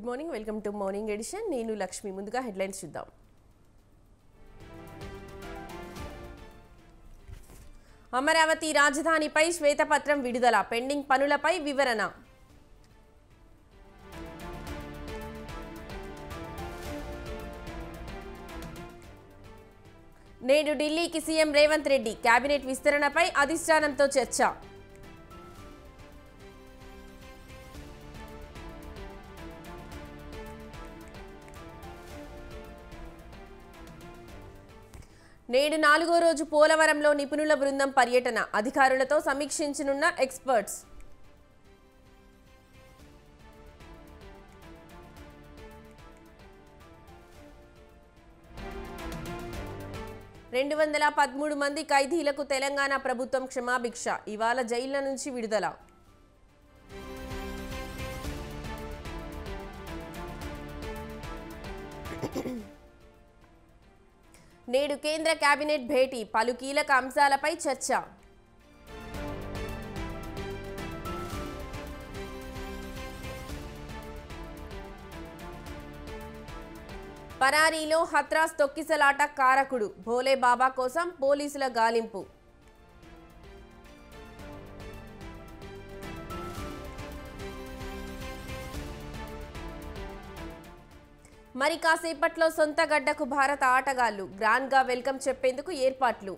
Good morning, welcome to morning edition. నేను లక్ష్మి. ముందుగా headlines చూద్దాం. అమరావతి రాజధానిపై శ్వేతపత్రం విడుదల, పెండింగ్ పనులపై వివరణ. నేడు ఢిల్లీకి సీఎం రేవంత్ రెడ్డి, కేబినెట్ విస్తరణపై అధిష్టానంతో చర్చ. నేడు 4వ రోజు పోలవరంలో నిపుణుల బృందం పర్యటన, అధికారులతో సమీక్షించనున్న ఎక్స్పర్ట్స్. రెండు 213 మంది ఖైదీలకు తెలంగాణ ప్రభుత్వం క్షమాభిక్ష, ఇవాళ జైళ్ల నుంచి విడుదల. నేడు కేంద్ర కేబినెట్ భేటీ, పలు కీలక అంశాలపై చర్చ. పరారీలో హత్రాస్ తొక్కిసలాట కారకుడు, భోలే బాబా కోసం పోలీసుల గాలింపు. మరి కాసేపట్లో సొంత గడ్డకు భారత ఆటగాళ్లు, గ్రాండ్గా వెల్కమ్ చెప్పేందుకు ఏర్పాట్లు.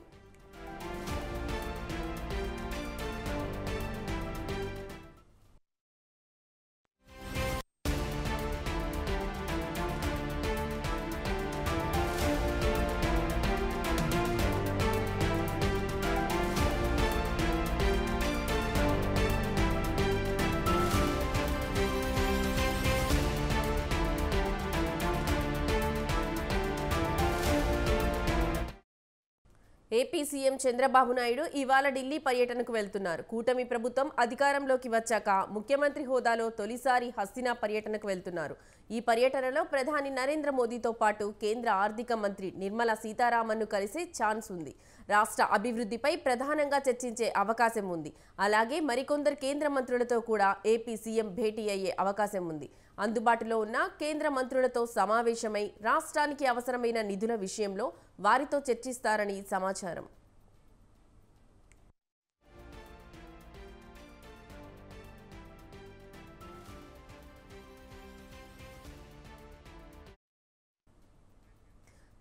ఏపీ సీఎం చంద్రబాబు నాయుడు ఇవాళ ఢిల్లీ పర్యటనకు వెళ్తున్నారు. కూటమి ప్రభుత్వం అధికారంలోకి వచ్చాక ముఖ్యమంత్రి హోదాలో తొలిసారి హస్తినా పర్యటనకు వెళ్తున్నారు. ఈ పర్యటనలో ప్రధాని నరేంద్ర మోదీతో పాటు కేంద్ర ఆర్థిక మంత్రి నిర్మలా సీతారామన్ను కలిసే ఛాన్స్ ఉంది. రాష్ట్ర అభివృద్ధిపై ప్రధానంగా చర్చించే అవకాశం ఉంది. అలాగే మరికొందరు కేంద్ర మంత్రులతో కూడా ఏపీ సీఎం భేటీ అయ్యే అవకాశం ఉంది. అందుబాటులో ఉన్న కేంద్ర మంత్రులతో సమావేశమై రాష్ట్రానికి అవసరమైన నిధుల విషయంలో వారితో చర్చిస్తారని సమాచారం.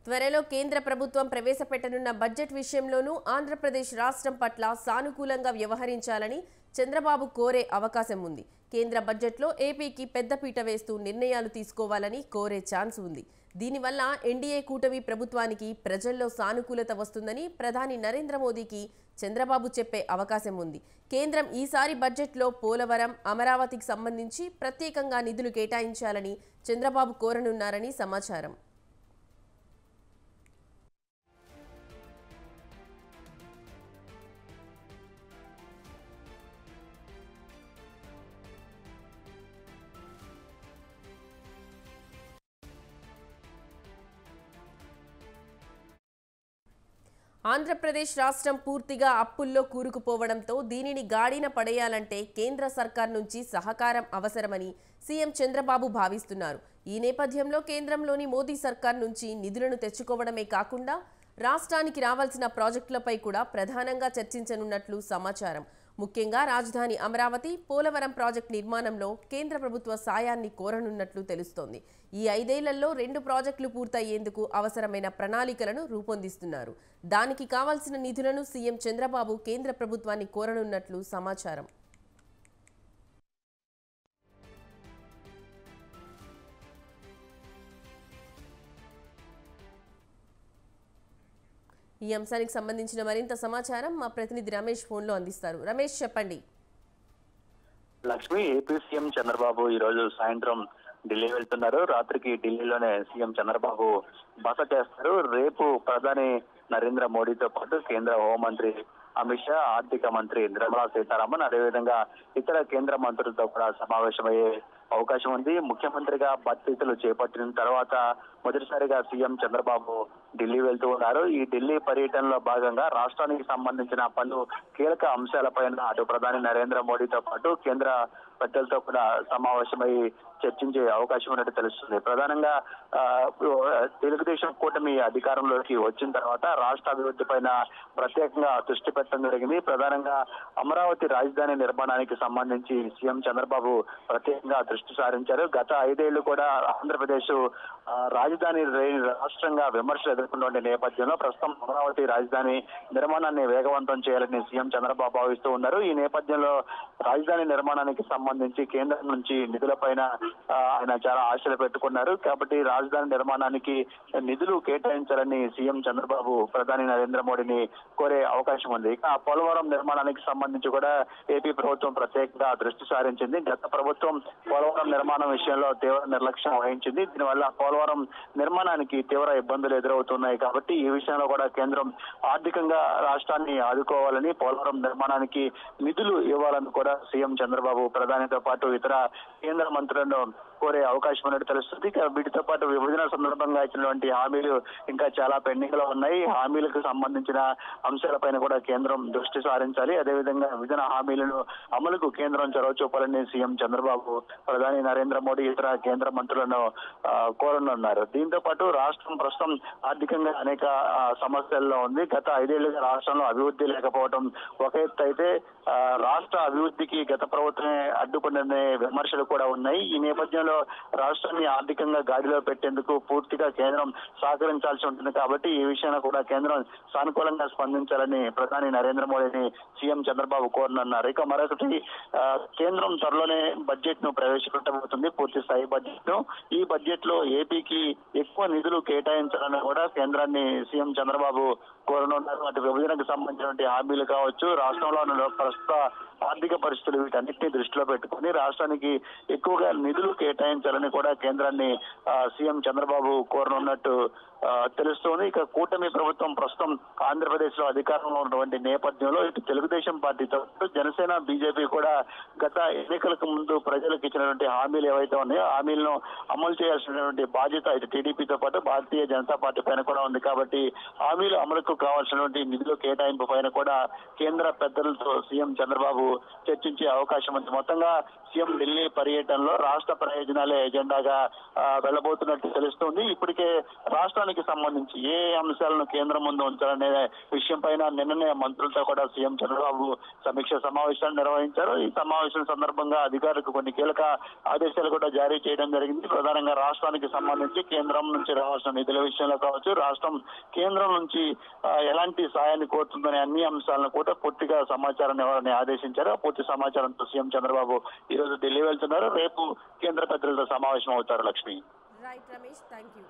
త్వరలో కేంద్ర ప్రభుత్వం ప్రవేశపెట్టనున్న బడ్జెట్ విషయంలోనూ ఆంధ్రప్రదేశ్ రాష్ట్రం పట్ల సానుకూలంగా వ్యవహరించాలని చంద్రబాబు కోరే అవకాశం ఉంది. కేంద్ర బడ్జెట్లో ఏపీకి పెద్దపీట వేస్తూ నిర్ణయాలు తీసుకోవాలని కోరే ఛాన్స్ ఉంది. దీనివల్ల ఎన్డీఏ కూటమి ప్రభుత్వానికి ప్రజల్లో సానుకూలత వస్తుందని ప్రధాని నరేంద్ర మోదీకి చంద్రబాబు చెప్పే అవకాశం ఉంది. కేంద్రం ఈసారి బడ్జెట్లో పోలవరం, అమరావతికి సంబంధించి ప్రత్యేకంగా నిధులు కేటాయించాలని చంద్రబాబు కోరనున్నారని సమాచారం. ఆంధ్రప్రదేశ్ రాష్ట్రం పూర్తిగా అప్పుల్లో కూరుకుపోవడంతో దీనిని గాడిన పడేయాలంటే కేంద్ర సర్కార్ నుంచి సహకారం అవసరమని సీఎం చంద్రబాబు భావిస్తున్నారు. ఈ నేపథ్యంలో కేంద్రంలోని మోదీ సర్కార్ నుంచి నిధులను తెచ్చుకోవడమే కాకుండా రాష్ట్రానికి రావాల్సిన ప్రాజెక్టులపై కూడా ప్రధానంగా చర్చించనున్నట్లు సమాచారం. ముఖ్యంగా రాజధాని అమరావతి, పోలవరం ప్రాజెక్టు నిర్మాణంలో కేంద్ర ప్రభుత్వ సాయాన్ని కోరనున్నట్లు తెలుస్తోంది. ఈ 5 ఏళ్లలో 2 ప్రాజెక్టులు పూర్తయ్యేందుకు అవసరమైన ప్రణాళికలను రూపొందిస్తున్నారు. దానికి కావాల్సిన నిధులను సీఎం చంద్రబాబు కేంద్ర ప్రభుత్వాన్ని కోరనున్నట్లు సమాచారం. ఈ అంశానికి సంబంధించిన మరింత సమాచారం మా ప్రతినిధి రమేష్ ఫోన్లో అందిస్తారు. రమేష్, చెప్పండి. లక్ష్మి, ఏపీ సీఎం చంద్రబాబు ఈ రోజు సాయంత్రం ఢిల్లీ వెళ్తున్నారు. రాత్రికి ఢిల్లీలోనే సీఎం చంద్రబాబు బస చేస్తారు. రేపు ప్రధాని నరేంద్ర మోడీతో పాటు కేంద్ర హోంమంత్రి అమిత్ షా, ఆర్థిక మంత్రి నిర్మలా సీతారామన్, అదేవిధంగా ఇతర కేంద్ర మంత్రులతో కూడా సమావేశమయ్యే అవకాశం ఉంది. ముఖ్యమంత్రిగా బాధ్యతలు చేపట్టిన తర్వాత మొదటిసారిగా సీఎం చంద్రబాబు ఢిల్లీ వెళ్తూ ఉన్నారు. ఈ ఢిల్లీ పర్యటనలో భాగంగా రాష్ట్రానికి సంబంధించిన పలు కీలక అంశాలపైన అటు ప్రధాని నరేంద్ర మోడీతో పాటు కేంద్ర పెద్దలతో కూడా సమావేశమై చర్చించే అవకాశం ఉన్నట్టు తెలుస్తుంది. ప్రధానంగా ఆ, తెలుగుదేశం కూటమి అధికారంలోకి వచ్చిన తర్వాత రాష్ట్ర అభివృద్ధి పైన ప్రత్యేకంగా దృష్టి పెట్టడం జరిగింది. ప్రధానంగా అమరావతి రాజధాని నిర్మాణానికి సంబంధించి సీఎం చంద్రబాబు ప్రత్యేకంగా దృష్టి సారించారు. గత 5 ఏళ్లు కూడా ఆంధ్రప్రదేశ్ రాజధాని రాష్ట్రంగా విమర్శలు ఎదుర్కొన్న నేపథ్యంలో ప్రస్తుతం అమరావతి రాజధాని నిర్మాణాన్ని వేగవంతం చేయాలని సీఎం చంద్రబాబు భావిస్తూ ఉన్నారు. ఈ నేపథ్యంలో రాజధాని నిర్మాణానికి సంబంధించి కేంద్రం నుంచి నిధులపైన ఆయన చాలా ఆశలు పెట్టుకున్నారు. కాబట్టి రాజధాని నిర్మాణానికి నిధులు కేటాయించాలని సీఎం చంద్రబాబు ప్రధాని నరేంద్ర మోడీని కోరే అవకాశం ఉంది. ఇక పోలవరం నిర్మాణానికి సంబంధించి కూడా ఏపీ ప్రభుత్వం ప్రత్యేకంగా దృష్టి సారించింది. గత ప్రభుత్వం పోలవరం నిర్మాణం విషయంలో తీవ్ర నిర్లక్ష్యం వహించింది. దీనివల్ల పోలవరం నిర్మాణానికి తీవ్ర ఇబ్బందులు ఎదురవుతున్నాయి. కాబట్టి ఈ విషయంలో కూడా కేంద్రం ఆర్థికంగా రాష్ట్రాన్ని ఆదుకోవాలని, పోలవరం నిర్మాణానికి నిధులు ఇవ్వాలని కూడా సీఎం చంద్రబాబు ప్రధానితో పాటు ఇతర కేంద్ర మంత్రులను కోరే అవకాశం ఉన్నట్టు తెలుస్తుంది. వీటితో పాటు విభజన సందర్భంగా ఇచ్చినటువంటి హామీలు ఇంకా చాలా పెండింగ్ లో ఉన్నాయి. హామీలకు సంబంధించిన అంశాలపైన కూడా కేంద్రం దృష్టి సారించాలి. అదేవిధంగా విభజన హామీలను అమలుకు కేంద్రం చొరవ చూపాలని సీఎం చంద్రబాబు ప్రధాని నరేంద్ర మోడీ ఇతర కేంద్ర మంత్రులను కోరనున్నారు. దీంతో పాటు రాష్ట్రం ప్రస్తుతం ఆర్థికంగా అనేక సమస్యల్లో ఉంది. గత 5 ఏళ్లుగా రాష్ట్రంలో అభివృద్ధి లేకపోవడం ఒక ఎత్తు అయితే రాష్ట్ర అభివృద్ధికి గత ప్రభుత్వమే అడ్డుకునే విమర్శలు కూడా ఉన్నాయి. ఈ నేపథ్యంలో రాష్ట్రాన్ని ఆర్థికంగా గాడిలో పెట్టేందుకు పూర్తిగా కేంద్రం సహకరించాల్సి ఉంటుంది. కాబట్టి ఈ విషయంలో కూడా కేంద్రం సానుకూలంగా స్పందించాలని ప్రధాని నరేంద్ర మోడీని సీఎం చంద్రబాబు కోరనున్నారు. ఇక మరొకటి, కేంద్రం త్వరలోనే బడ్జెట్ ను ప్రవేశపెట్టబోతుంది, పూర్తి స్థాయి బడ్జెట్ ను. ఈ బడ్జెట్ లో ఏపీకి ఎక్కువ నిధులు కేటాయించాలని కూడా కేంద్రాన్ని సీఎం చంద్రబాబు కోరనున్నారు. అటు విభజనకు సంబంధించినటువంటి హామీలు కావచ్చు, రాష్ట్రంలో ఉన్న ప్రస్తుత ఆర్థిక పరిస్థితులు వీటన్నిటిని దృష్టిలో పెట్టుకుని రాష్ట్రానికి ఎక్కువగా నిధులు కేటాయించాలని కూడా కేంద్రాన్ని సీఎం చంద్రబాబు కోరనున్నట్టు తెలుస్తోంది. ఇక కూటమి ప్రభుత్వం ప్రస్తుతం ఆంధ్రప్రదేశ్ లో అధికారంలో ఉన్నటువంటి నేపథ్యంలో ఇటు తెలుగుదేశం పార్టీతో జనసేన, బీజేపీ కూడా గత ఎన్నికలకు ముందు ప్రజలకు ఇచ్చినటువంటి హామీలు ఏవైతే ఉన్నాయో హామీలను అమలు చేయాల్సినటువంటి బాధ్యత ఇటు టీడీపీతో పాటు భారతీయ జనతా పార్టీ పైన కూడా ఉంది. కాబట్టి హామీలు అమలుకు కావాల్సినటువంటి నిధుల కేటాయింపు పైన కూడా కేంద్ర పెద్దలతో సీఎం చంద్రబాబు చర్చించే అవకాశం ఉంది. మొత్తంగా సీఎం ఢిల్లీ పర్యటనలో రాష్ట్ర ప్రయోజనాలే ఎజెండాగా వెళ్లబోతున్నట్టు తెలుస్తోంది. ఇప్పటికే రాష్ట్రానికి సంబంధించి ఏ అంశాలను కేంద్రం ముందు ఉంచాలనే విషయం పైన నిన్ననే మంత్రులతో కూడా సీఎం చంద్రబాబు సమీక్ష సమావేశాలు నిర్వహించారు. ఈ సమావేశం సందర్భంగా అధికారులకు కొన్ని కీలక ఆదేశాలు కూడా జారీ చేయడం జరిగింది. ప్రధానంగా రాష్ట్రానికి సంబంధించి కేంద్రం నుంచి రావాల్సిన నిధుల విషయంలో కావచ్చు, రాష్ట్రం కేంద్రం నుంచి ఎలాంటి సాయాన్ని కోరుతుందనే అన్ని అంశాలను కూడా పూర్తిగా సమాచారం ఇవ్వాలని ఆదేశించారు. పూర్తి సమాచారంతో సీఎం చంద్రబాబు ఈ రోజు ఢిల్లీ వెళ్తున్నారు. రేపు కేంద్ర పెద్దలతో సమావేశం అవుతారు. Lakshmi. Right Ramesh, thank you.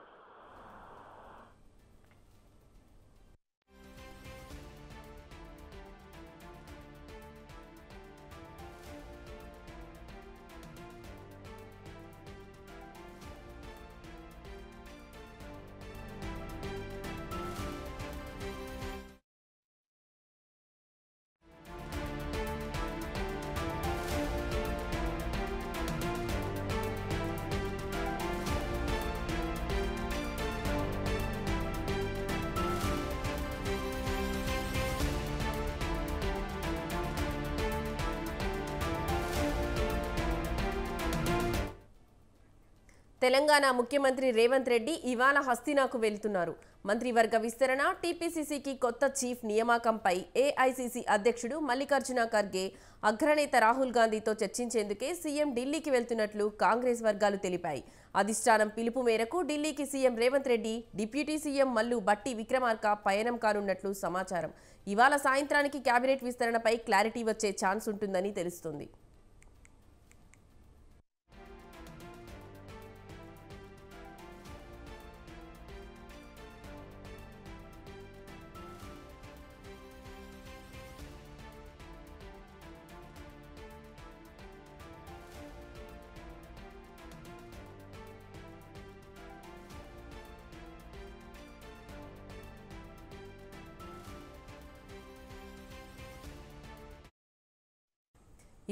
Telangana ముఖ్యమంత్రి రేవంత్ రెడ్డి ఇవాళ హస్తినాకు వెళ్తున్నారు. మంత్రివర్గ విస్తరణ, టీపీసీసీకి కొత్త చీఫ్ నియామకంపై ఏఐసీసీ అధ్యక్షుడు మల్లికార్జున ఖర్గే అగ్రనేత రాహుల్ గాంధీతో చర్చించేందుకే సీఎం ఢిల్లీకి వెళ్తున్నట్లు కాంగ్రెస్ వర్గాలు తెలిపాయి. అధిష్టానం పిలుపు మేరకు ఢిల్లీకి CM Revanth Reddy, deputy CM Mallu బట్టి విక్రమార్క పయనం కానున్నట్లు సమాచారం. ఇవాళ సాయంత్రానికి కేబినెట్ విస్తరణపై క్లారిటీ వచ్చే ఛాన్స్ ఉంటుందని తెలుస్తోంది.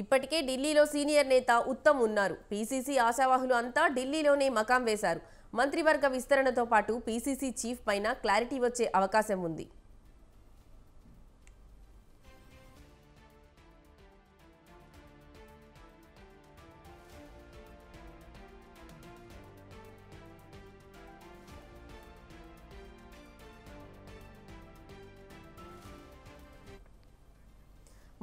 ఇప్పటికే ఢిల్లీలో సీనియర్ నేత ఉత్తమ్ ఉన్నారు. పీసీసీ ఆశావాహులు అంతా ఢిల్లీలోనే మకాం వేశారు. మంత్రివర్గ విస్తరణతో పాటు పీసీసీ చీఫ్ పైన క్లారిటీ వచ్చే అవకాశం ఉంది.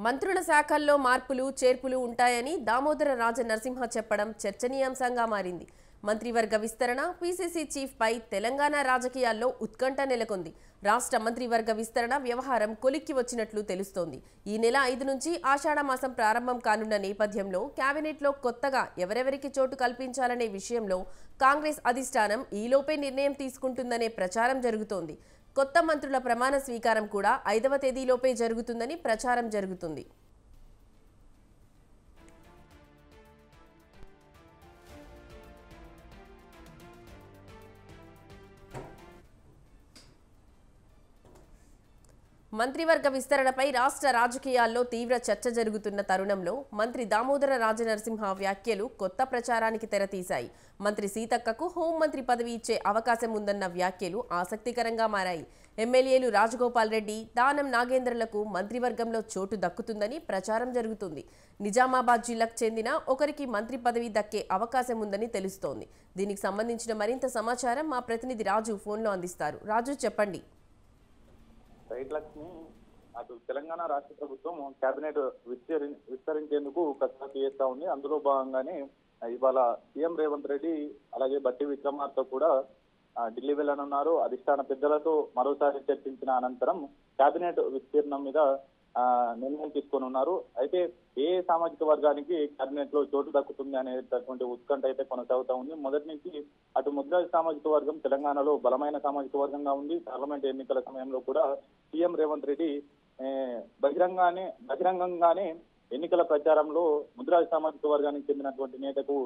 మంత్రుల శాఖల్లో మార్పులు చేర్పులు ఉంటాయని దామోదర రాజ నరసింహ చెప్పడం చర్చనీయాంశంగా మారింది. మంత్రివర్గ విస్తరణ, పీసీసీ చీఫ్ పై తెలంగాణ రాజకీయాల్లో ఉత్కంఠ నెలకొంది. రాష్ట్ర మంత్రివర్గ విస్తరణ వ్యవహారం కొలిక్కి వచ్చినట్లు తెలుస్తోంది. ఈ నెల 5 నుంచి ఆషాఢ మాసం ప్రారంభం కానున్న నేపథ్యంలో కేబినెట్లో కొత్తగా ఎవరెవరికి చోటు కల్పించాలనే విషయంలో కాంగ్రెస్ అధిష్టానం ఈలోపే నిర్ణయం తీసుకుంటుందనే ప్రచారం జరుగుతోంది. కొత్త మంత్రుల ప్రమాణ స్వీకారం కూడా 5వ తేదీలోపే జరుగుతుందని ప్రచారం జరుగుతుంది. మంత్రివర్గ విస్తరణపై రాష్ట్ర రాజకీయాల్లో తీవ్ర చర్చ జరుగుతున్న తరుణంలో మంత్రి దామోదర రాజనరసింహ వ్యాఖ్యలు కొత్త ప్రచారానికి తెరతీశాయి. మంత్రి సీతక్కకు హోంమంత్రి పదవి ఇచ్చే అవకాశం ఉందన్న వ్యాఖ్యలు ఆసక్తికరంగా మారాయి. ఎమ్మెల్యేలు రాజగోపాల్ రెడ్డి, దానం నాగేంద్రలకు మంత్రివర్గంలో చోటు దక్కుతుందని ప్రచారం జరుగుతుంది. నిజామాబాద్ జిల్లాకు చెందిన ఒకరికి మంత్రి పదవి దక్కే అవకాశం ఉందని తెలుస్తోంది. దీనికి సంబంధించిన మరింత సమాచారం మా ప్రతినిధి రాజు ఫోన్లో అందిస్తారు. రాజు, చెప్పండి. రైట్ లక్ష్మి, అటు తెలంగాణ రాష్ట్ర ప్రభుత్వం కేబినెట్ విస్తరించేందుకు కసరత్తు చేస్తా ఉంది. అందులో భాగంగానే ఇవాళ సీఎం రేవంత్ రెడ్డి అలాగే బట్టి విక్రమార్క కూడా ఢిల్లీ వెళ్లనున్నారు. అధిష్టాన పెద్దలతో మరోసారి చర్చించిన అనంతరం కేబినెట్ విస్తీర్ణం మీద నిర్ణయం తీసుకొని ఉన్నారు. అయితే ఏ సామాజిక వర్గానికి కేబినెట్ లో చోటు దక్కుతుంది అనేటటువంటి ఉత్కంఠ అయితే కొనసాగుతా ఉంది. మొదటి నుంచి అటు ముద్రాజ్ సామాజిక వర్గం తెలంగాణలో బలమైన సామాజిక వర్గంగా ఉంది. పార్లమెంట్ ఎన్నికల సమయంలో కూడా సీఎం రేవంత్ రెడ్డి బహిరంగంగానే ఎన్నికల ప్రచారంలో ముద్రాజ్ సామాజిక వర్గానికి చెందినటువంటి నేతకు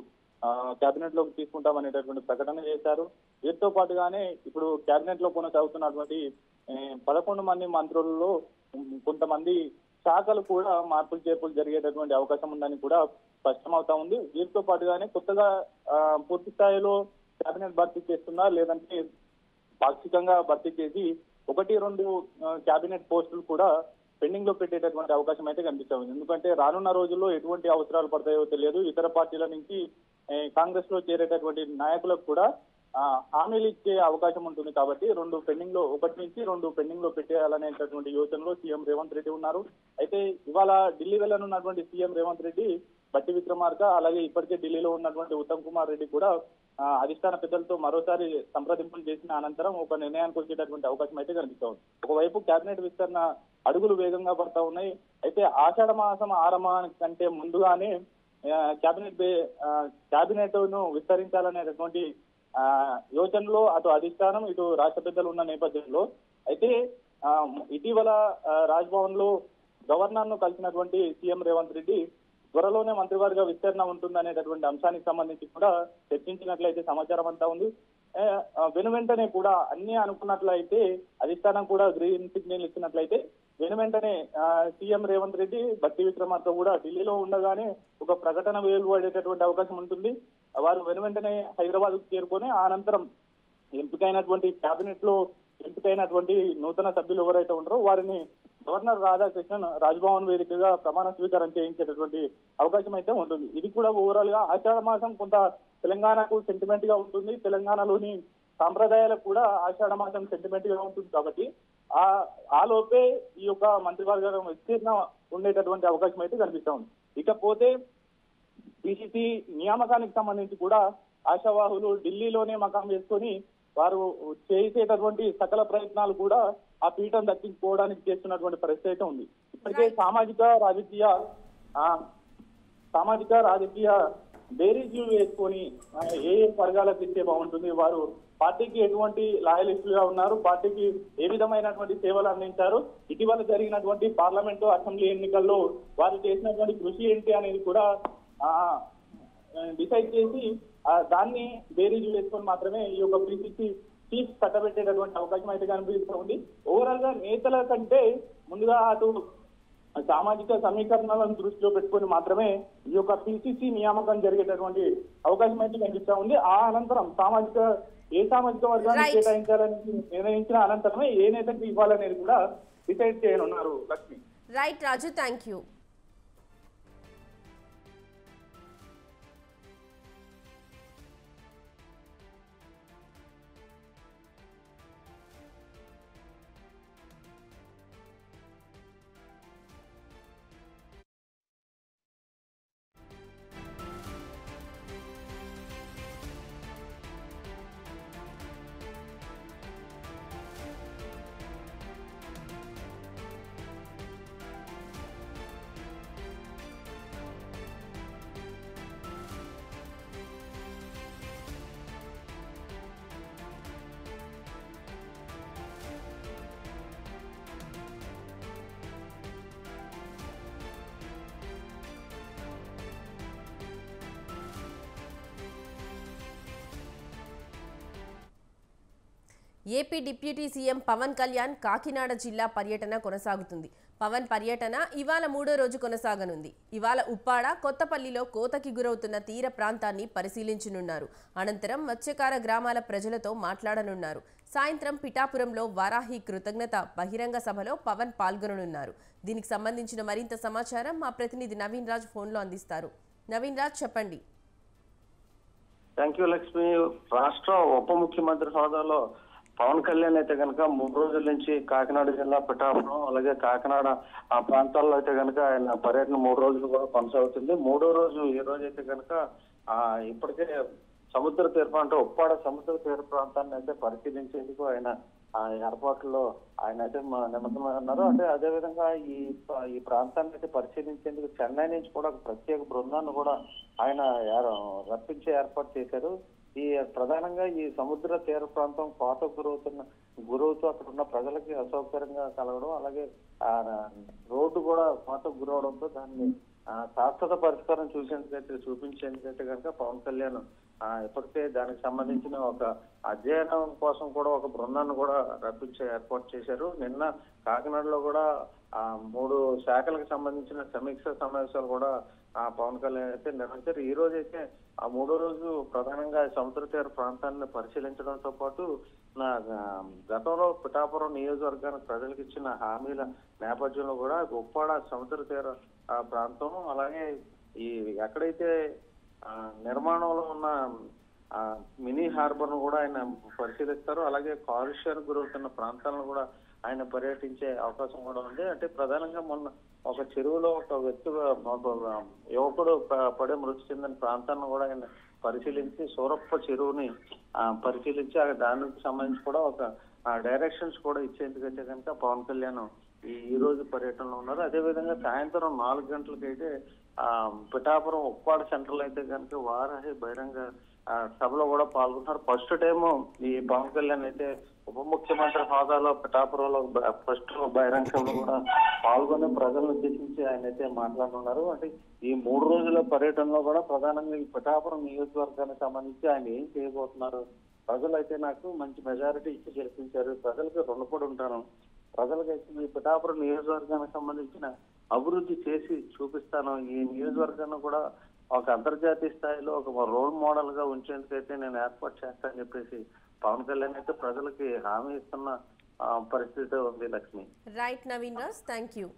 కేబినెట్ లోకి తీసుకుంటామనేటటువంటి ప్రకటన చేశారు. వీటితో పాటుగానే ఇప్పుడు కేబినెట్ లో కొనసాగుతున్నటువంటి 11 మంది మంత్రులలో కొంతమంది శాఖలు కూడా మార్పులు చేర్పులు జరిగేటటువంటి అవకాశం ఉందని కూడా స్పష్టమవుతా ఉంది. వీటితో పాటుగానే కొత్తగా పూర్తి స్థాయిలో కేబినెట్ భర్తీ చేస్తున్నా లేదంటే పాక్షికంగా భర్తీ చేసి 1-2 కేబినెట్ పోస్టులు కూడా పెండింగ్ లో పెట్టేటటువంటి అవకాశం అయితే కనిపిస్తా ఉంది. ఎందుకంటే రానున్న రోజుల్లో ఎటువంటి అవసరాలు పడతాయో తెలియదు. ఇతర పార్టీల నుంచి కాంగ్రెస్ లో చేరేటటువంటి నాయకులకు కూడా హామీలు ఇచ్చే అవకాశం ఉంటుంది. కాబట్టి 1 నుంచి 2 పెండింగ్ లో పెట్టేయాలనేటటువంటి యోచనలో సీఎం రేవంత్ రెడ్డి ఉన్నారు. అయితే ఇవాళ ఢిల్లీ వెళ్ళనున్నటువంటి సీఎం రేవంత్ రెడ్డి, బట్టి విక్రమార్క అలాగే ఇప్పటికే ఢిల్లీలో ఉన్నటువంటి ఉత్తమ్ కుమార్ రెడ్డి కూడా అధిష్టాన పెద్దలతో మరోసారి సంప్రదింపులు చేసిన అనంతరం ఒక నిర్ణయానికి వచ్చేటటువంటి అవకాశం అయితే కనిపిస్తా ఉంది. ఒకవైపు కేబినెట్ విస్తరణ అడుగులు వేగంగా పడతా ఉన్నాయి. అయితే ఆషాఢ మాసం ఆరంభానికంటే ముందుగానే కేబినెట్ ను విస్తరించాలనేటటువంటి యోచనలో అటు అధిష్టానం ఇటు రాష్ట్ర పెద్దలు ఉన్న నేపథ్యంలో అయితే ఇటీవల రాజ్భవన్ లో గవర్నర్ ను కలిసినటువంటి సీఎం రేవంత్ రెడ్డి త్వరలోనే మంత్రివర్గ విస్తరణ ఉంటుందనేటటువంటి అంశానికి సంబంధించి కూడా చర్చించినట్లయితే సమాచారం అంతా ఉంది. వెనువెంటనే కూడా అన్ని అనుకున్నట్లయితే అధిష్టానం కూడా గ్రీన్ సిగ్నల్ ఇచ్చినట్లయితే వెనువెంటనే సీఎం రేవంత్ రెడ్డి, బట్టి విక్రమార్క కూడా ఢిల్లీలో ఉండగానే ఒక ప్రకటన వెలువడేటటువంటి అవకాశం ఉంటుంది. వారు వెనువెంటనే హైదరాబాద్ కు చేరుకొని అనంతరం కేబినెట్ లో ఎంపికైనటువంటి నూతన సభ్యులు ఎవరైతే ఉంటారో వారిని గవర్నర్ రాధాకృష్ణన్ రాజ్భవన్ వేదికగా ప్రమాణ స్వీకారం చేయించేటటువంటి అవకాశం అయితే ఉంటుంది. ఇది కూడా ఓవరాల్ గా ఆషాఢ మాసం కొంత తెలంగాణకు సెంటిమెంట్ గా ఉంటుంది. తెలంగాణలోని సాంప్రదాయాలకు కూడా ఆషాఢ మాసం సెంటిమెంట్ గా ఉంటుంది. కాబట్టి ఆ లోపే ఈ యొక్క మంత్రివర్గం విస్తీర్ణ ఉండేటటువంటి అవకాశం అయితే కనిపిస్తా ఉంది. ఇకపోతే పిసిసి నియామకానికి సంబంధించి కూడా ఆశావాహులు ఢిల్లీలోనే మకాం వేసుకొని వారు చేసేటటువంటి సకల ప్రయత్నాలు కూడా ఆ పీఠం దక్కించుకోవడానికి చేస్తున్నటువంటి పరిస్థితి అయితే ఉంది. ఇప్పటికే సామాజిక రాజకీయ బేరీజులు వేసుకొని ఏ వర్గాలకు ఇస్తే బాగుంటుంది, వారు పార్టీకి ఎటువంటి లాయలిస్టులుగా ఉన్నారు, పార్టీకి ఏ విధమైనటువంటి సేవలు అందించారు, ఇటీవల జరిగినటువంటి పార్లమెంటు అసెంబ్లీ ఎన్నికల్లో వారు చేసినటువంటి కృషి ఏంటి అనేది కూడా డిసైడ్ చేసి దాన్ని బేరీజు వేసుకొని మాత్రమే ఈ యొక్క పిసిసి చీఫ్ కట్టబెట్టేటటువంటి అవకాశం అయితే కనిపిస్తూ ఉంది. ఓవరాల్ గా నేతల కంటే ముందుగా అటు సామాజిక సమీకరణలను దృష్టిలో పెట్టుకొని మాత్రమే ఈ యొక్క పిసిసి నియామకం జరిగేటటువంటి అవకాశం అయితే కనిపిస్తా ఉంది. ఆ అనంతరం ఏ సామాజిక వర్గాన్ని కేటాయించాలని నిర్ణయించిన అనంతరమే ఏ నేతకి ఇవ్వాలనేది కూడా డిసైడ్ చేయనున్నారు. Lakshmi. Right Raju, thank you. AP deputy CM Pawan Kalyan Kakinada జిల్లా పర్యటన కొనసాగుతుంది. పవన్ పర్యటన ఇవాళ 3వ రోజు కొనసాగనుంది. ఇవాళ ఉప్పాడ, కొత్తపల్లిలో కోతకి గురవుతున్న తీర ప్రాంతాన్ని పరిశీలించనున్నారు. అనంతరం మత్స్యకార గ్రామాల ప్రజలతో మాట్లాడనున్నారు. సాయంత్రం పిఠాపురంలో వారాహి కృతజ్ఞత బహిరంగ సభలో పవన్ పాల్గొననున్నారు. దీనికి సంబంధించిన మరింత సమాచారం మా ప్రతినిధి నవీన్ రాజ్ ఫోన్లో అందిస్తారు. నవీన్ రాజ్, చెప్పండి. Thank you Lakshmi. రాష్ట్ర ఉప ముఖ్యమంత్రి హోదాలో పవన్ కళ్యాణ్ అయితే కనుక 3 రోజుల నుంచి కాకినాడ జిల్లా పిఠాపురం అలాగే కాకినాడ ఆ ప్రాంతాల్లో అయితే కనుక ఆయన పర్యటన 3 రోజులు కూడా కొనసాగుతుంది. 3వ రోజు ఈ రోజు అయితే కనుక ఇప్పటికే సముద్ర తీర అంటే ఉప్పాడ సముద్ర తీర ప్రాంతాన్ని అయితే పరిశీలించేందుకు ఆయన ఏర్పాట్లలో ఆయన అయితే నిమగ్నమై ఉన్నారు. అంటే అదేవిధంగా ఈ ప్రాంతాన్ని అయితే పరిశీలించేందుకు చెన్నై నుంచి కూడా ఒక ప్రత్యేక బృందాన్ని కూడా ఆయన రప్పించే ఏర్పాటు చేశారు. ఈ ప్రధానంగా ఈ సముద్ర తీర ప్రాంతం కోతకు గురవుతూ అక్కడ ఉన్న ప్రజలకి అసౌకర్యంగా కలగడం, అలాగే రోడ్డు కూడా కోతకు గురవడంతో దాన్ని శాశ్వత పరిష్కారం చూపించేందుకైతే కనుక పవన్ కళ్యాణ్ ఇప్పటికే దానికి సంబంధించిన ఒక అధ్యయనం కోసం కూడా ఒక బృందాన్ని కూడా రప్పించే ఏర్పాటు చేశారు. నిన్న కాకినాడలో కూడా 3 శాఖలకు సంబంధించిన సమీక్ష సమావేశాలు కూడా పవన్ కళ్యాణ్ అయితే నిర్వహించారు. ఈ రోజు అయితే 3వ రోజు ప్రధానంగా సముద్ర తీర ప్రాంతాన్ని పరిశీలించడంతో పాటు గతంలో పిఠాపురం నియోజకవర్గానికి ప్రజలకు ఇచ్చిన హామీల నేపథ్యంలో కూడా ఉప్పాడ సముద్ర తీర ప్రాంతం, అలాగే ఈ ఎక్కడైతే నిర్మాణంలో ఉన్న మినీ హార్బర్ ను కూడా ఆయన పరిశీలిస్తారు. అలాగే కాలుష్యానికి గురవుతున్న ప్రాంతాలను కూడా ఆయన పర్యటించే అవకాశం కూడా ఉంది. అంటే ప్రధానంగా మొన్న ఒక చెరువులో ఒక వ్యక్తి యువకుడు పడే మృతి చెందిన ప్రాంతాన్ని కూడా ఆయన పరిశీలించి సూరప్ప చెరువుని పరిశీలించి దానికి సంబంధించి కూడా ఒక డైరెక్షన్స్ కూడా ఇచ్చేందుకైతే కనుక పవన్ కళ్యాణ్ ఈ రోజు పర్యటనలో ఉన్నారు. అదేవిధంగా సాయంత్రం 4 గంటలకైతే పిఠాపురం ఉప్పాడ సెంటర్ అయితే కనుక వారాహి బహిరంగ సభలో కూడా పాల్గొంటున్నారు. ఫస్ట్ టైం ఈ పవన్ కళ్యాణ్ అయితే ఉప ముఖ్యమంత్రి హోదాలో పిఠాపురంలో ఫస్ట్ బహిరంగ సభలో కూడా పాల్గొని ప్రజలను ఉద్దేశించి ఆయన అయితే మాట్లాడుతున్నారు. అంటే ఈ 3 రోజుల పర్యటనలో కూడా ప్రధానంగా ఈ పిఠాపురం నియోజకవర్గానికి సంబంధించి ఆయన ఏం చేయబోతున్నారు, ప్రజలు అయితే నాకు మంచి మెజారిటీ ఇచ్చి గెలిపించారు, ప్రజలకు రుణపడి ఉంటాను, ప్రజలకైతే ఈ పిఠాపురం నియోజకవర్గానికి సంబంధించిన అభివృద్ధి చేసి చూపిస్తాను, ఈ నియోజకవర్గాన్ని కూడా ఒక అంతర్జాతీయ స్థాయిలో ఒక రోల్ మోడల్ గా ఉంచేందుకైతే నేను ఏర్పాటు చేస్తానని చెప్పేసి పవన్ కళ్యాణ్ అయితే ప్రజలకి హామీ ఇస్తున్న పరిస్థితి ఉంది. Lakshmi. Right Naveen Raj, thank you.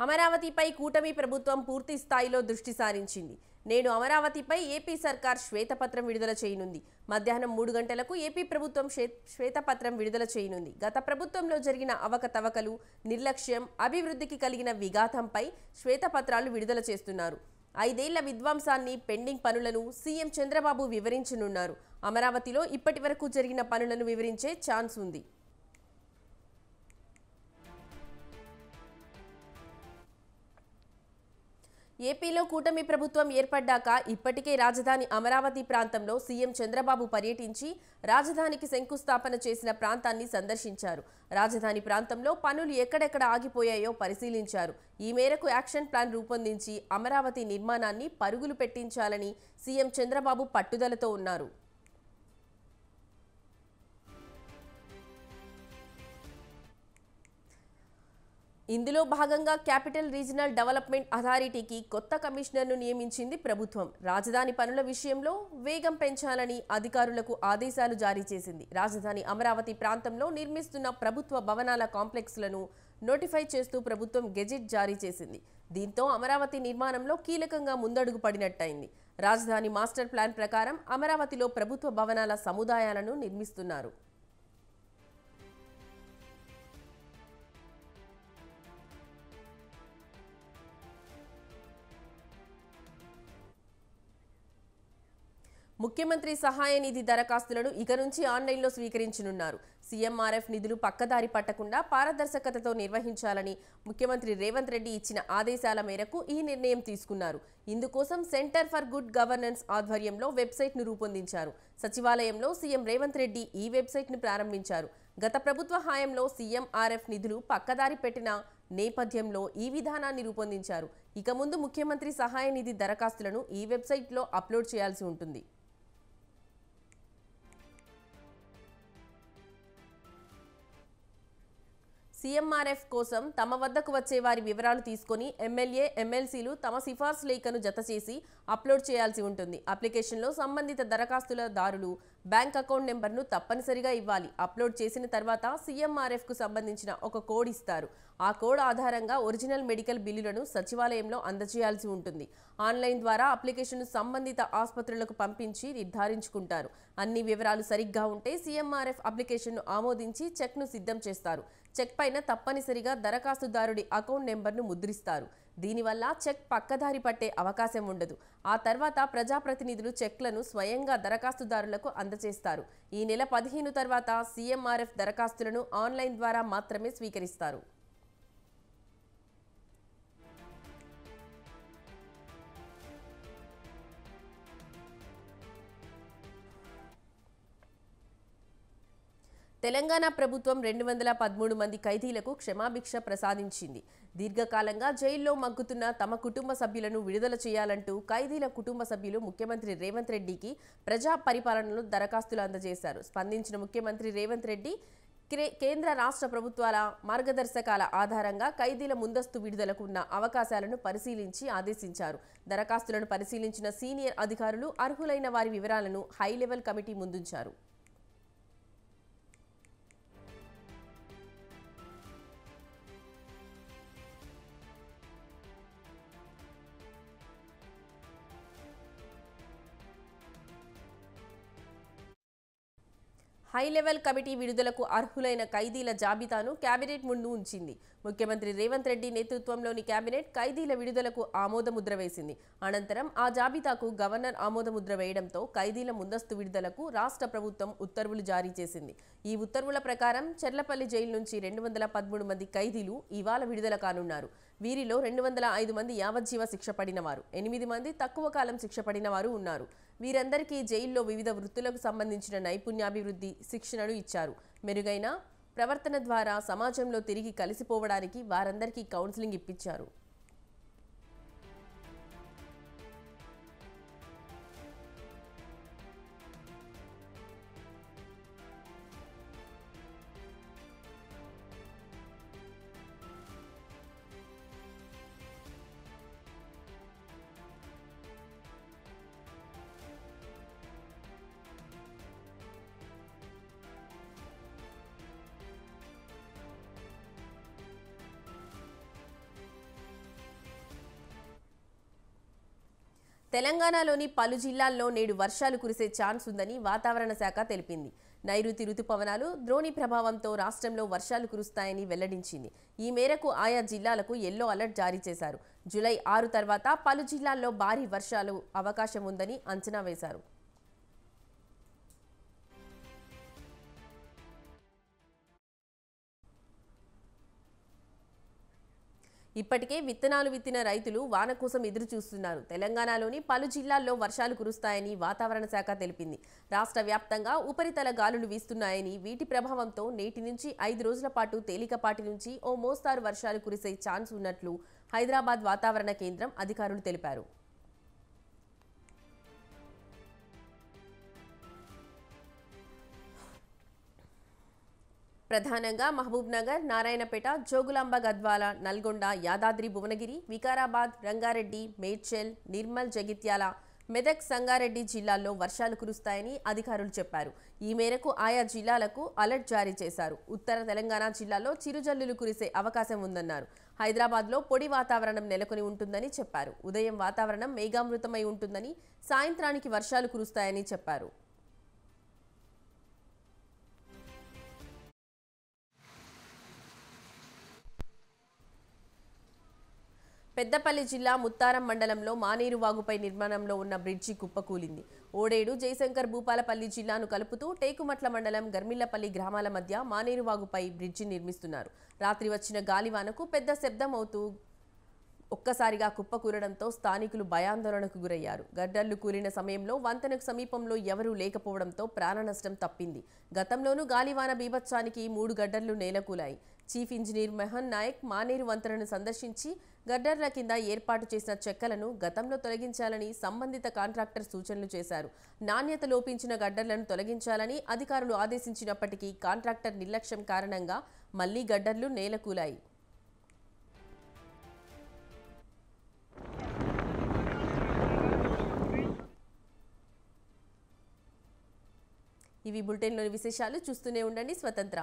అమరావతిపై కూటమి ప్రభుత్వం పూర్తి స్థాయిలో దృష్టి సారించింది. నేడు అమరావతిపై ఏపీ సర్కార్ శ్వేతపత్రం విడుదల చేయనుంది. మధ్యాహ్నం 3 గంటలకు ఏపీ ప్రభుత్వం శ్వేతపత్రం విడుదల చేయనుంది. గత ప్రభుత్వంలో జరిగిన అవకతవకలు, నిర్లక్ష్యం, అభివృద్ధికి కలిగిన విఘాతంపై శ్వేతపత్రాలు విడుదల చేస్తున్నారు. 5 ఏళ్ల విధ్వంసాన్ని, పెండింగ్ పనులను సీఎం చంద్రబాబు వివరించనున్నారు. అమరావతిలో ఇప్పటి వరకు జరిగిన పనులను వివరించే ఛాన్స్ ఉంది. ఏపీలో కూటమి ప్రభుత్వం ఏర్పడ్డాక ఇప్పటికే రాజధాని అమరావతి ప్రాంతంలో సీఎం చంద్రబాబు పర్యటించి రాజధానికి శంకుస్థాపన చేసిన ప్రాంతాన్ని సందర్శించారు. రాజధాని ప్రాంతంలో పనులు ఎక్కడెక్కడ ఆగిపోయాయో పరిశీలించారు. ఈ మేరకు యాక్షన్ ప్లాన్ రూపొందించి అమరావతి నిర్మాణాన్ని పరుగులు పెట్టించాలని సీఎం చంద్రబాబు పట్టుదలతో ఉన్నారు. ఇందులో భాగంగా క్యాపిటల్ రీజనల్ డెవలప్మెంట్ అథారిటీకి కొత్త కమిషనర్ను నియమించింది ప్రభుత్వం. రాజధాని పనుల విషయంలో వేగం పెంచాలని అధికారులకు ఆదేశాలు జారీ చేసింది. రాజధాని అమరావతి ప్రాంతంలో నిర్మిస్తున్న ప్రభుత్వ భవనాల కాంప్లెక్స్లను నోటిఫై చేస్తూ ప్రభుత్వం గెజిట్ జారీ చేసింది. దీంతో అమరావతి నిర్మాణంలో కీలకంగా ముందడుగు పడినట్టయింది. రాజధాని మాస్టర్ ప్లాన్ ప్రకారం అమరావతిలో ప్రభుత్వ భవనాల సముదాయాలను నిర్మిస్తున్నారు. ముఖ్యమంత్రి సహాయ నిధి దరఖాస్తులను ఇక నుంచి ఆన్లైన్లో స్వీకరించనున్నారు. సీఎంఆర్ఎఫ్ నిధులు పక్కదారి పట్టకుండా పారదర్శకతతో నిర్వహించాలని ముఖ్యమంత్రి రేవంత్ రెడ్డి ఇచ్చిన ఆదేశాల మేరకు ఈ నిర్ణయం తీసుకున్నారు. ఇందుకోసం సెంటర్ ఫర్ గుడ్ గవర్నెన్స్ ఆధ్వర్యంలో వెబ్సైట్ను రూపొందించారు. సచివాలయంలో సీఎం రేవంత్ రెడ్డి ఈ వెబ్సైట్ను ప్రారంభించారు. గత ప్రభుత్వ హయాంలో సీఎంఆర్ఎఫ్ నిధులు పక్కదారి పెట్టిన నేపథ్యంలో ఈ విధానాన్ని రూపొందించారు. ఇక ముందు ముఖ్యమంత్రి సహాయ నిధి దరఖాస్తులను ఈ వెబ్సైట్లో అప్లోడ్ చేయాల్సి ఉంటుంది. సీఎంఆర్ఎఫ్ కోసం తమ వద్దకు వచ్చే వారి వివరాలు తీసుకొని ఎమ్మెల్యే, ఎమ్మెల్సీలు తమ సిఫార్సు లేఖను జతచేసి అప్లోడ్ చేయాల్సి ఉంటుంది. అప్లికేషన్లో సంబంధిత దరఖాస్తుదారులు బ్యాంక్ అకౌంట్ నెంబర్ను తప్పనిసరిగా ఇవ్వాలి. అప్లోడ్ చేసిన తర్వాత సీఎంఆర్ఎఫ్కు సంబంధించిన ఒక కోడ్ ఇస్తారు. ఆ కోడ్ ఆధారంగా ఒరిజినల్ మెడికల్ బిల్లులను సచివాలయంలో అందజేయాల్సి ఉంటుంది. ఆన్లైన్ ద్వారా అప్లికేషన్ను సంబంధిత ఆసుపత్రులకు పంపించి నిర్ధారించుకుంటారు. అన్ని వివరాలు సరిగ్గా ఉంటే సీఎంఆర్ఎఫ్ అప్లికేషన్ను ఆమోదించి చెక్ను సిద్ధం చేస్తారు. చెక్ పైన తప్పనిసరిగా దరఖాస్తుదారుడి అకౌంట్ నెంబర్ను ముద్రిస్తారు. దీనివల్ల చెక్ పక్కదారి పట్టే అవకాశం ఉండదు. ఆ తర్వాత ప్రజాప్రతినిధులు చెక్లను స్వయంగా దరఖాస్తుదారులకు అందజేస్తారు. ఈ నెల 15 తర్వాత సీఎంఆర్ఎఫ్ దరఖాస్తులను ఆన్లైన్ ద్వారా మాత్రమే స్వీకరిస్తారు. తెలంగాణ ప్రభుత్వం 213 మంది ఖైదీలకు క్షమాభిక్ష ప్రసాదించింది. దీర్ఘకాలంగా జైల్లో మగ్గుతున్న తమ కుటుంబ సభ్యులను విడుదల చేయాలంటూ ఖైదీల కుటుంబ సభ్యులు ముఖ్యమంత్రి రేవంత్ రెడ్డికి ప్రజా పరిపాలనలో దరఖాస్తులు అందజేశారు. స్పందించిన ముఖ్యమంత్రి రేవంత్ రెడ్డి కేంద్ర రాష్ట్ర ప్రభుత్వాల మార్గదర్శకాల ఆధారంగా ఖైదీల ముందస్తు విడుదలకు ఉన్న అవకాశాలను పరిశీలించి ఆదేశించారు. దరఖాస్తులను పరిశీలించిన సీనియర్ అధికారులు అర్హులైన వారి వివరాలను హై లెవెల్ కమిటీ ముందుంచారు. హై లెవెల్ కమిటీ విడుదలకు అర్హులైన ఖైదీల జాబితాను కేబినెట్ ముందు ఉంచింది. ముఖ్యమంత్రి రేవంత్ రెడ్డి నేతృత్వంలోని కేబినెట్ ఖైదీల విడుదలకు ఆమోదముద్ర వేసింది. అనంతరం ఆ జాబితాకు గవర్నర్ ఆమోదముద్ర వేయడంతో ఖైదీల ముందస్తు విడుదలకు రాష్ట్ర ప్రభుత్వం ఉత్తర్వులు జారీ చేసింది. ఈ ఉత్తర్వుల ప్రకారం చెర్లపల్లి జైలు నుంచి 213 మంది ఖైదీలు ఇవాళ విడుదల కానున్నారు. వీరిలో 205 మంది యావజ్జీవ శిక్ష పడిన వారు, 8 మంది తక్కువ కాలం శిక్ష పడిన వారు ఉన్నారు. వీరందరికీ జైల్లో వివిధ వృత్తులకు సంబంధించిన నైపుణ్యాభివృద్ధి శిక్షణను ఇచ్చారు. మెరుగైన ప్రవర్తన ద్వారా సమాజంలో తిరిగి కలిసిపోవడానికి వారందరికీ కౌన్సిలింగ్ ఇప్పించారు. తెలంగాణలోని పలు జిల్లాల్లో నేడు వర్షాలు కురిసే ఛాన్స్ ఉందని వాతావరణ శాఖ తెలిపింది. నైరుతి రుతుపవనాలు, ద్రోణి ప్రభావంతో రాష్ట్రంలో వర్షాలు కురుస్తాయని వెల్లడించింది. ఈ మేరకు ఆయా జిల్లాలకు ఎల్లో అలర్ట్ జారీ చేశారు. జూలై 6 తర్వాత పలు జిల్లాల్లో భారీ వర్షాలు అవకాశం ఉందని అంచనా వేశారు. ఇప్పటికే విత్తనాలు విత్తిన రైతులు వాన కోసం ఎదురు చూస్తున్నారు. తెలంగాణలోని పలు జిల్లాల్లో వర్షాలు కురుస్తాయని వాతావరణ శాఖ తెలిపింది. రాష్ట్ర వ్యాప్తంగా ఉపరితల గాలులు వీస్తున్నాయని, వీటి ప్రభావంతో నేటి నుంచి 5 రోజుల పాటు తేలికపాటి నుంచి ఓ మోస్తారు వర్షాలు కురిసే ఛాన్స్ ఉన్నట్లు హైదరాబాద్ వాతావరణ కేంద్రం అధికారులు తెలిపారు. ప్రధానంగా మహబూబ్ నగర్, నారాయణపేట, జోగులాంబ గద్వాల, నల్గొండ, యాదాద్రి భువనగిరి, వికారాబాద్, రంగారెడ్డి, మేడ్చల్, నిర్మల్, జగిత్యాల, మెదక్, సంగారెడ్డి జిల్లాల్లో వర్షాలు కురుస్తాయని అధికారులు చెప్పారు. ఈ మేరకు ఆయా జిల్లాలకు అలర్ట్ జారీ చేశారు. ఉత్తర తెలంగాణ జిల్లాలో చిరుజల్లులు కురిసే అవకాశం ఉందన్నారు. హైదరాబాద్లో పొడి వాతావరణం నెలకొని ఉంటుందని చెప్పారు. ఉదయం వాతావరణం మేఘామృతమై ఉంటుందని, సాయంత్రానికి వర్షాలు కురుస్తాయని చెప్పారు. పెద్దపల్లి జిల్లా ముత్తారం మండలంలో మానేరు వాగుపై నిర్మాణంలో ఉన్న బ్రిడ్జి కుప్పకూలింది. ఓడేడు, జయశంకర్, భూపాలపల్లి జిల్లాను కలుపుతూ టేకుమట్ల మండలం గర్మిళ్లపల్లి గ్రామాల మధ్య మానేరు వాగుపై బ్రిడ్జి నిర్మిస్తున్నారు. రాత్రి వచ్చిన గాలివానకు పెద్ద శబ్దం అవుతూ ఒక్కసారిగా కుప్పకూలడంతో స్థానికులు భయాందోళనకు గురయ్యారు. గడ్డళ్లు కూలిన సమయంలో వంతెనకు సమీపంలో ఎవరూ లేకపోవడంతో ప్రాణనష్టం తప్పింది. గతంలోనూ గాలివాన బీభత్సానికి 3 గడ్డళ్లు నేలకూలాయి. చీఫ్ ఇంజనీర్ మెహన్ నాయక్ మానేరు వంతెనను సందర్శించి గడ్డర్ల కింద ఏర్పాటు చేసిన చెక్కలను గతంలో తొలగించాలని సంబంధిత కాంట్రాక్టర్ సూచనలు చేశారు. నాణ్యత లోపించిన గడ్డర్లను తొలగించాలని అధికారులు ఆదేశించినప్పటికీ కాంట్రాక్టర్ నిర్లక్ష్యం కారణంగా మళ్లీ గడ్డర్లు నేలకూలాయి. ఇవి బులెటిన్లోని విశేషాలు. చూస్తూనే ఉండండి స్వతంత్ర.